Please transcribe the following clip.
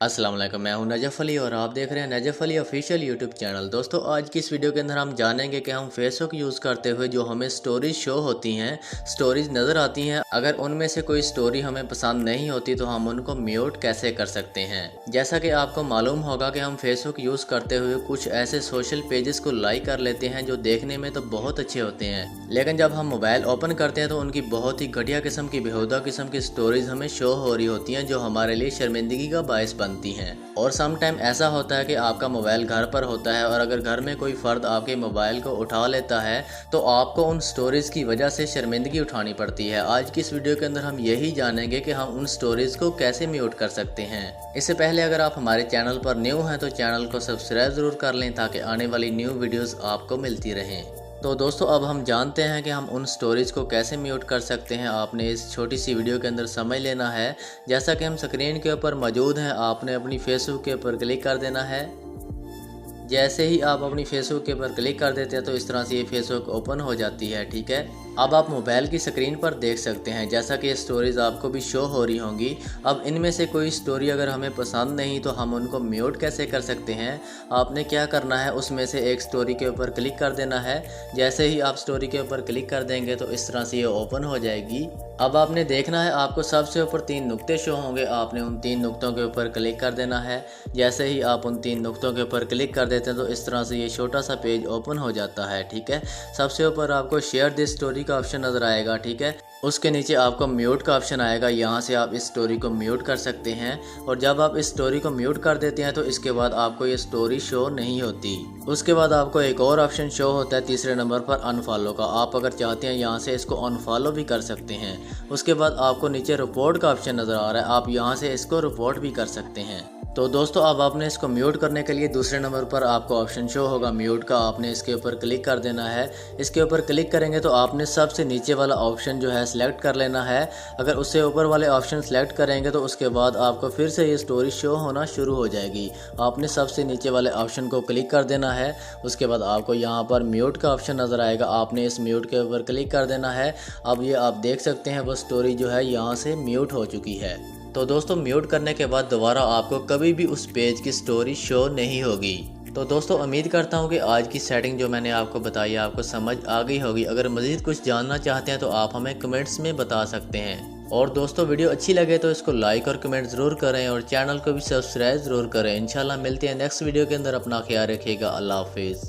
अस्सलाम वालेकुम, मैं हूं नजफ़ अली और आप देख रहे हैं Najaf Ali official YouTube channel. दोस्तों, आज की इस वीडियो के अंदर हम जानेंगे कि हम फेसबुक यूज़ करते हुए जो हमें स्टोरीज शो होती हैं, स्टोरीज नज़र आती हैं, अगर उनमें से कोई स्टोरी हमें पसंद नहीं होती तो हम उनको म्यूट कैसे कर सकते हैं। जैसा कि आपको मालूम होगा कि हम फेसबुक यूज़ करते हुए कुछ ऐसे सोशल पेजेस को लाइक कर लेते हैं जो देखने में तो बहुत अच्छे होते हैं, लेकिन जब हम मोबाइल ओपन करते हैं तो उनकी बहुत ही घटिया किस्म की, बेहुदा किस्म की स्टोरीज हमें शो हो रही होती हैं जो हमारे लिए शर्मिंदगी का बायस बनती हैं। और सम टाइम ऐसा होता है कि आपका मोबाइल घर पर होता है और अगर घर में कोई फ़र्द आपके मोबाइल को उठा लेता है तो आपको उन स्टोरीज़ की वजह से शर्मिंदगी उठानी पड़ती है। आज की इस वीडियो के अंदर हम यही जानेंगे कि हम उन स्टोरीज़ को कैसे म्यूट कर सकते हैं। इससे पहले अगर आप हमारे चैनल पर न्यू हैं तो चैनल को सब्सक्राइब ज़रूर कर लें ताकि आने वाली न्यू वीडियोज़ आपको मिलती रहें। तो दोस्तों, अब हम जानते हैं कि हम उन स्टोरीज़ को कैसे म्यूट कर सकते हैं। आपने इस छोटी सी वीडियो के अंदर समझ लेना है। जैसा कि हम स्क्रीन के ऊपर मौजूद हैं, आपने अपनी फेसबुक के ऊपर क्लिक कर देना है। जैसे ही आप अपनी फेसबुक के ऊपर क्लिक कर देते हैं तो इस तरह से ये फेसबुक ओपन हो जाती है। ठीक है, अब आप मोबाइल की स्क्रीन पर देख सकते हैं जैसा कि ये स्टोरीज़ आपको भी शो हो रही होंगी। अब इनमें से कोई स्टोरी अगर हमें पसंद नहीं तो हम उनको म्यूट कैसे कर सकते हैं। आपने क्या करना है, उसमें से एक स्टोरी के ऊपर क्लिक कर देना है। जैसे ही आप स्टोरी के ऊपर क्लिक कर देंगे तो इस तरह से ये ओपन हो जाएगी। अब आपने देखना है, आपको सबसे ऊपर 3 नुक्ते शो होंगे, आपने उन 3 नुक्तों के ऊपर क्लिक कर देना है। जैसे ही आप उन 3 नुक्तों के ऊपर क्लिक कर देते हैं तो इस तरह से ये छोटा सा पेज ओपन हो जाता है। ठीक है, सबसे ऊपर आपको शेयर दिस स्टोरी का ऑप्शन नज़र आएगा। ठीक है, उसके नीचे आपको म्यूट का ऑप्शन आएगा, यहाँ से आप इस स्टोरी को म्यूट कर सकते हैं। और जब आप इस स्टोरी को म्यूट कर देते हैं तो इसके बाद आपको ये स्टोरी शो नहीं होती। उसके बाद आपको एक और ऑप्शन शो होता है तीसरे नंबर पर, अनफॉलो का। आप अगर चाहते हैं यहाँ से इसको अनफॉलो भी कर सकते हैं। उसके बाद आपको नीचे रिपोर्ट का ऑप्शन नज़र आ रहा है, आप यहाँ से इसको रिपोर्ट भी कर सकते हैं। तो दोस्तों, अब आपने इसको म्यूट करने के लिए दूसरे नंबर पर आपको ऑप्शन शो होगा म्यूट का, आपने इसके ऊपर क्लिक कर देना है। इसके ऊपर क्लिक करेंगे तो आपने सबसे नीचे वाला ऑप्शन जो है सिलेक्ट कर लेना है। अगर उससे ऊपर वाले ऑप्शन सेलेक्ट करेंगे तो उसके बाद आपको फिर से ये स्टोरी शो होना शुरू हो जाएगी। आपने सबसे नीचे वाले ऑप्शन को क्लिक कर देना है। उसके बाद आपको यहाँ पर म्यूट का ऑप्शन नज़र आएगा, आपने इस म्यूट के ऊपर क्लिक कर देना है। अब ये आप देख सकते हैं वो स्टोरी जो है यहाँ से म्यूट हो चुकी है। तो दोस्तों, म्यूट करने के बाद दोबारा आपको कभी भी उस पेज की स्टोरी शो नहीं होगी। तो दोस्तों, उम्मीद करता हूँ कि आज की सेटिंग जो मैंने आपको बताई आपको समझ आ गई होगी। अगर मज़ीद कुछ जानना चाहते हैं तो आप हमें कमेंट्स में बता सकते हैं। और दोस्तों, वीडियो अच्छी लगे तो इसको लाइक और कमेंट ज़रूर करें और चैनल को भी सब्सक्राइब ज़रूर करें। इंशाल्लाह मिलते हैं नेक्स्ट वीडियो के अंदर। अपना ख्याल रखिएगा। अल्लाह हाफिज़।